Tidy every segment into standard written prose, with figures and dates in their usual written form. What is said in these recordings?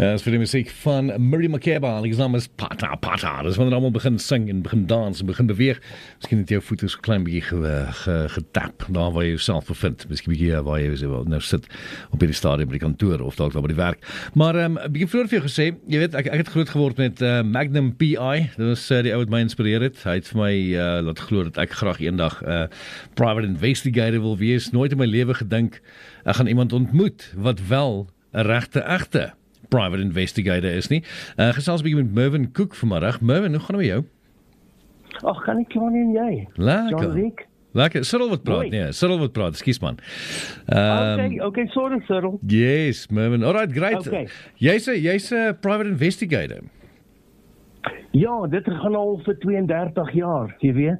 Dat is vir die muziek van Murray Makeba. Die naam is Pata Pata. Dat is wanneer allemaal begin sing en begin dans en begin beweeg. Misschien het jou voet so klein beetje getap, daar waar jy jouself bevind. Misschien beetje waar jy nou sit op die stadium by die kantoor of dalk daar by die werk. Maar ek het vroeger vir jou gesê, jy weet, ek het groot geword met Magnum P.I. Dit was die ou wat my inspireer het. Hy het vir my laat glo dat ek graag eendag private investigator wil wees. Nooit in my lewe gedink ek gaan iemand ontmoet wat wel 'n regte private investigator is nie. Gesels 'n bietjie met Mervin Cook vanmiddag. Mervin, hoe gaan het met jou? Ag, gaan nie klaar nie en jy? Lekker. Lekker. Cyril wat praat, nee. Cyril wat praat, ekskuus man. Okay, sorry Cyril. Yes, Mervin. Alright, great. Okay. Jy's 'n private investigator. Ja, dit gaan al vir 32 jaar, jy weet.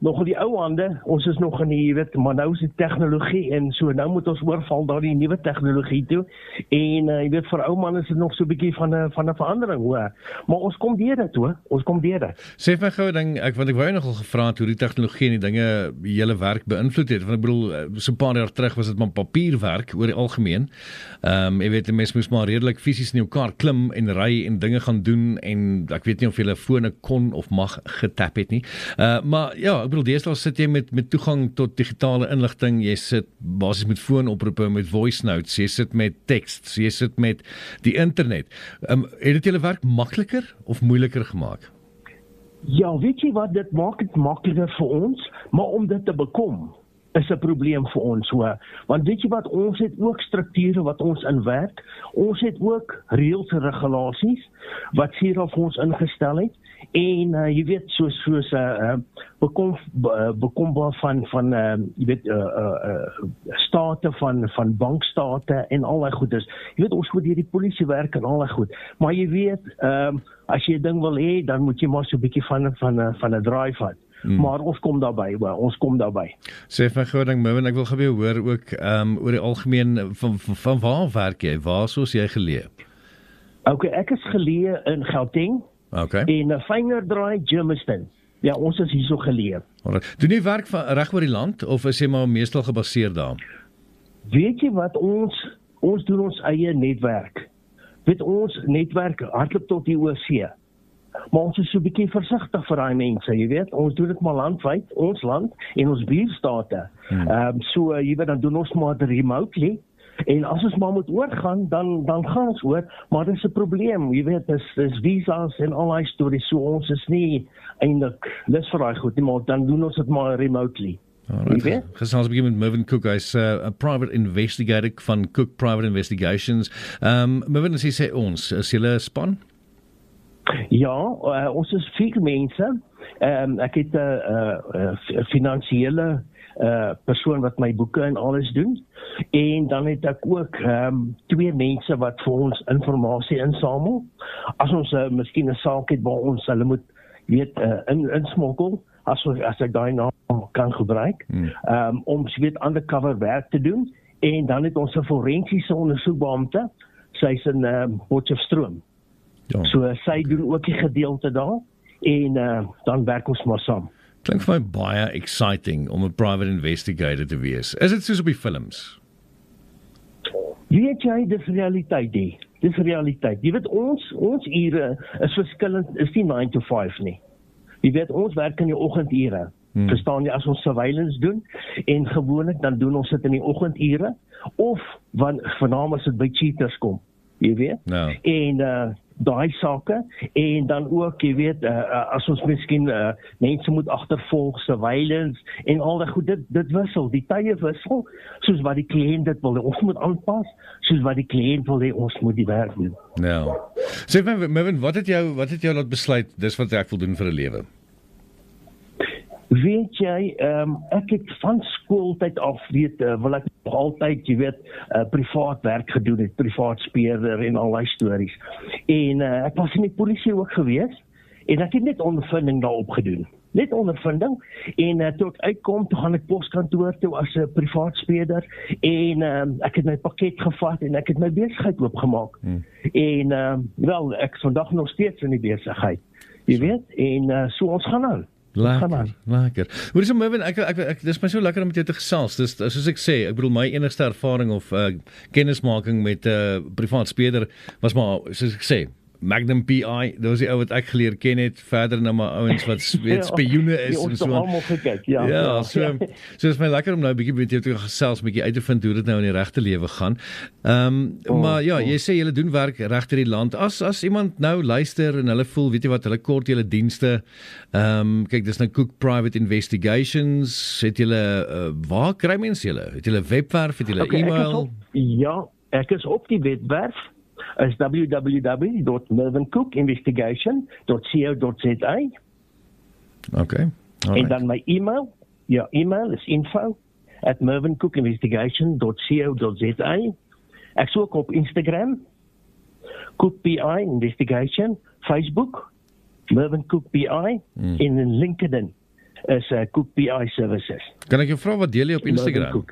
Nog in die ou hande, ons is nog in die, jy weet, maar nou is die tegnologie en so, nou moet ons oorval daar die nuwe tegnologie toe, en jy weet, vir ou man is dit nog so 'n bietjie van 'n verandering, hoor. Maar ons kom deur dit, hoor, ons kom deur dit. Sê vir my gou 'n ding, want ek wou nogal gevra het hoe die tegnologie en die dinge julle werk beïnvloed het, want ek bedoel, so 'n paar jaar terug was dit maar papierwerk, oor die algemeen. Jy weet, die mens moes maar redelik fisies in jou kar klim en ry en dinge gaan doen, en ek weet nie of julle fone kon of mag getap het nie. Maar ja, ek bedoel, deesdae sit jy met toegang tot digitale inligting, jy sit basies met foonoproepe, met voice notes, jy sit met tekst, jy sit met die internet. Het dit julle werk makliker of moeiliker gemaak? Ja, weet jy wat, dit maak dit makliker vir ons, maar om dit te bekom, is 'n probleem vir ons, hoor. Want weet jy wat, ons het ook strukture wat ons inwerk, ons het ook reëls en regulasies, wat hierop ons ingestel het, en jy weet, soos bekombaar van jy weet, state van bankstate en al die goedes. Jy weet, ons moet hier die polisie werk en al die goed. Maar jy weet, as jy 'n ding wil hê, dan moet jy maar so 'n bietjie van 'n drive vat. Maar ons kom daarby, ons kom daarby. Sê vir my gou ding, Mervin, ek wil gebeur hoor ook oor die algemeen, van waar werk jy? Waar soos jy geleë? Okay, ek is geleë in Gauteng. Okay. En Vingerdraai, Germiston. Ja, ons is hierso geleë. Alright. Doen jy werk van reg oor die land of is jy maar meestal gebaseer daar? Weet jy wat, ons doen ons eie netwerk. Weet, ons netwerk hardloop tot die oorsee. Maar ons is so 'n bietjie versigtig vir daai mense, jy weet. Ons doen dit maar landwyd, ons land en ons buurstate. So jy weet, dan doen ons maar remotely. En as ons maar moet oorgaan, dan gaan ons oor, maar dis 'n probleem, jy weet, dis visas en al daai stories, so ons is nie eintlik lus vir daai goed nie, maar dan doen ons dit maar remotely. Right. Gesels 'n bietjie met Mervin Cook, hy's 'n private investigator van Cook Private Investigations. Mervin, as jy sê ons, is julle 'n span? Ja, ons is 4 mense. Ek het 'n finansiële persoon wat my boeke en alles doen, en dan het ek ook 2 mense wat vir ons inligting insamel. As ons miskien 'n saak het waar ons hulle moet weet insmokkel, as ek daai naam kan gebruik, om weet undercover werk te doen, en dan het ons 'n forensiese ondersoekbeampte, sy's in Potchefstroom. Ja. So sy doen ook die gedeelte daar, en dan werk ons maar saam. Klink vir my baie exciting om 'n private investigator te wees. Is dit soos op die films? Weet jy, dis realiteit die. Dis realiteit. Jy weet, ons ure is verskillend, is nie 9 to 5 nie. Jy weet, ons werk in die oggendure. Verstaan jy, as ons surveillance doen, en gewoonlik dan doen ons dit in die oggendure, of vernaam as dit by cheaters kom. Jy weet? No. En daai sake, en dan ook, jy weet, as ons miskien mense moet agtervolg, surveillance, en al die goed, dit wissel, die tye wissel, soos wat die kliënt dit wil hê, ons moet aanpas, soos wat die kliënt wil hê, ons moet die werk doen. Nou, sê my, Mervin, wat het jou laat besluit, dis wat ek wil doen vir 'n lewe? Weet jy, ek het van skooltyd af, wil ek nog altyd, jy weet, privaat werk gedoen het, privaat speurder en al die stories. En ek was in die polisie ook gewees, en ek het net ondervinding daarop gedoen. Net ondervinding, en toe ek uitkom, toe gaan ek poskantoor toe as 'n privaat speurder, en ek het my pakket gevat, en ek het my besigheid oopgemaak. En wel, ek is vandag nog steeds in die besigheid, jy weet, en so ons gaan nou. Lekker. Hoor eens, Mervin, ek dis my so lekker om met jou te gesels. Dis soos ek sê, ek bedoel my enigste ervaring of kennismaking met privaat speler was maar soos ek sê, Magnum PI, dit was die ou wat ek geleer ken het, verder na my ouens wat spioene is en so. Almal gekyk, so is my lekker om nou 'n bietjie met jou te gesels, 'n bietjie uit te vind hoe dit nou in die regte lewe gaan. Maar ja, jy sê julle doen werk regter die land. As iemand nou luister en hulle voel, weet jy wat, hulle kort julle dienste. Kyk, dis nou Cook Private Investigations. Het julle waar kry mense julle? Het julle webwerf, het julle e-mail? Ek is op die webwerf. Is www.mervincookinvestigation.co.za. Okay. En dan my e-mail. E-mail is info@mervincookinvestigation.co.za. Ek sou ook op Instagram, Cook PI Investigation, Facebook, Mervin Cook PI, en in LinkedIn is Cook PI Services. Kan ek jou vra wat deel jy op Instagram?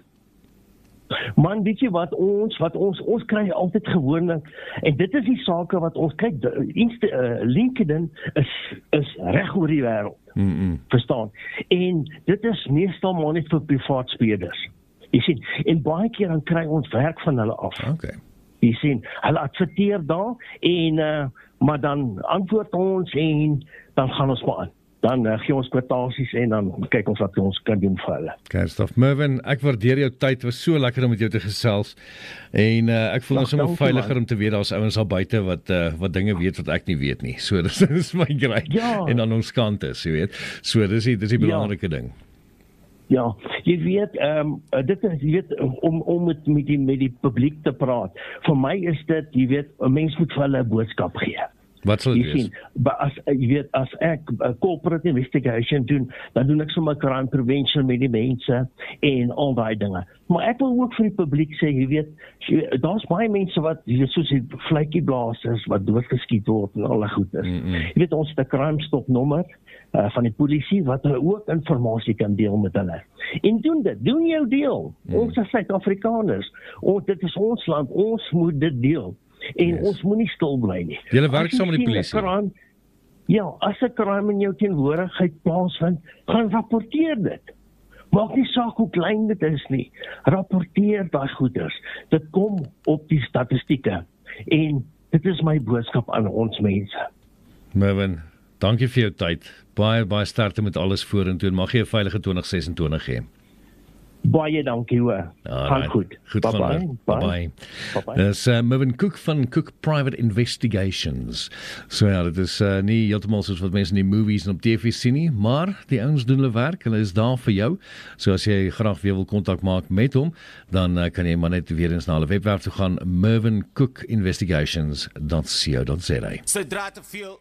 Man, weet jy wat ons kry altyd gewoonlik, en dit is die sake wat ons kyk, LinkedIn is reg oor die wêreld, verstaan, en dit is meestal maar net vir privaat spelers, jy sien, en baie keer dan kry ons werk van hulle af, jy sien, hulle adverteer daar, en maar dan antwoord ons, en dan gaan ons maar aan. Dan gee ons kwotasies en dan kyk ons wat ons kan doen vir hulle. Okay, stof. Mervin, ek waardeer jou tyd. Het was so lekker om met jou te gesels. En ek voel ons sommer veiliger om te weet daar's ouens al buite wat dinge weet wat ek nie weet nie. So dis my great. En aan ons kant is, jy weet. So dis die belangrike ding. Ja, jy weet, dit is, jy weet, om met die publiek te praat. Vir my is dit, jy weet, 'n mens moet vir hulle 'n boodskap gee. Wat sal dit wees? As ek corporate investigation doen, dan doen ek sommer crime prevention met die mense en al daai dinge. Maar ek wil ook vir die publiek sê, jy weet, daar's baie mense wat, jy weet, soos die vletjieblassers wat doodgeskiet word en al die goed is. Jy weet, ons het 'n crime stop nommer van die polisie wat hulle ook inligting kan deel met hulle. En doen jou deel. Ons as Suid-Afrikaners, dit is ons land, ons moet dit deel. En ons moet nie stil bly nie. Julle werk saam met die polisie. As 'n crime in jou teenwoordigheid plaasvind, gaan rapporteer dit. Maak nie saak hoe klein dit is nie. Rapporteer daai goeders. Dit kom op die statistieke. En dit is my boodskap aan ons mense. Mervin, dankie vir jou tyd. Baie sterkte met alles vorentoe en mag jy 'n veilige 2026 hê. Baie dankie hoor. Gaan goed. Bye. Dis Mervin Cook van Cook Private Investigations. So ja, dit is nie heeltemal soos wat mense in die movies en op TV sien nie, maar die ouens doen hulle werk, hulle is daar vir jou. So as jy graag weer wil kontak maak met hom, dan kan jy maar net weer eens na hulle webwerf toe gaan, mervincookinvestigations.co.za. Sodra te veel